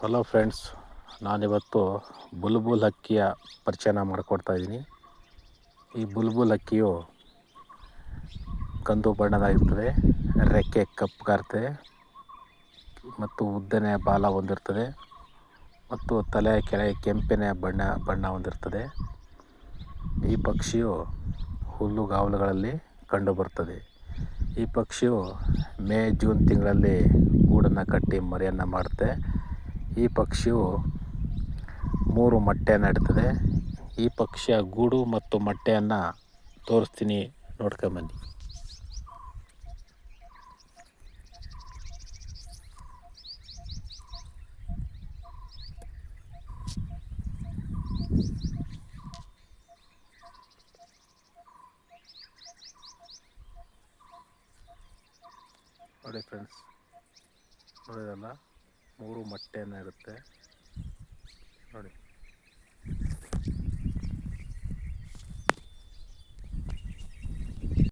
Hello friends, ನಾನಿವತ್ತು ಬುಲ್ಬುಲ್ ಹಕ್ಕಿಯ ಪರಿಚಯನ ಮಾಡಿಕೊಡ್ತಾಯಿದ್ದೀನಿ. ಈ ಬುಲ್ಬುಲ್ ಹಕ್ಕಿಯು ಕಂದು ಬಣ್ಣದಾಗಿರ್ತದೆ, ರೆಕ್ಕೆ ಕಪ್ಪಗಾರ್ತದೆ ಮತ್ತು ಉದ್ದನೆಯ ಬಾಲ ಹೊಂದಿರ್ತದೆ ಮತ್ತು ತಲೆಯ ಕೆಳಗೆ ಕೆಂಪಿನ ಬಣ್ಣ ಹೊಂದಿರ್ತದೆ. ಈ ಪಕ್ಷಿಯು ಹುಲ್ಲುಗಾವಲುಗಳಲ್ಲಿ ಕಂಡುಬರುತ್ತದೆ. ಈ ಪಕ್ಷಿಯು ಮೇ ಜೂನ್ ತಿಂಗಳಲ್ಲಿ ಗೂಡನ್ನು ಕಟ್ಟಿ ಮರಿಯನ್ನು ಮಾಡುತ್ತೆ. ಈ ಪಕ್ಷಿಯು 3 ಮೊಟ್ಟೆಯನ್ನು ಇಡ್ತದೆ. ಈ ಪಕ್ಷಿಯ ಗೂಡು ಮತ್ತು ಮೊಟ್ಟೆಯನ್ನು ತೋರಿಸ್ತೀನಿ, ನೋಡ್ಕೊಂಬನ್ನಿ. ನೋಡಿ ಫ್ರೆಂಡ್ಸ್, ನೋಡಿರಲ್ಲ, 3 ಮೊಟ್ಟೆಯನ್ನು ಇರುತ್ತೆ ನೋಡಿ.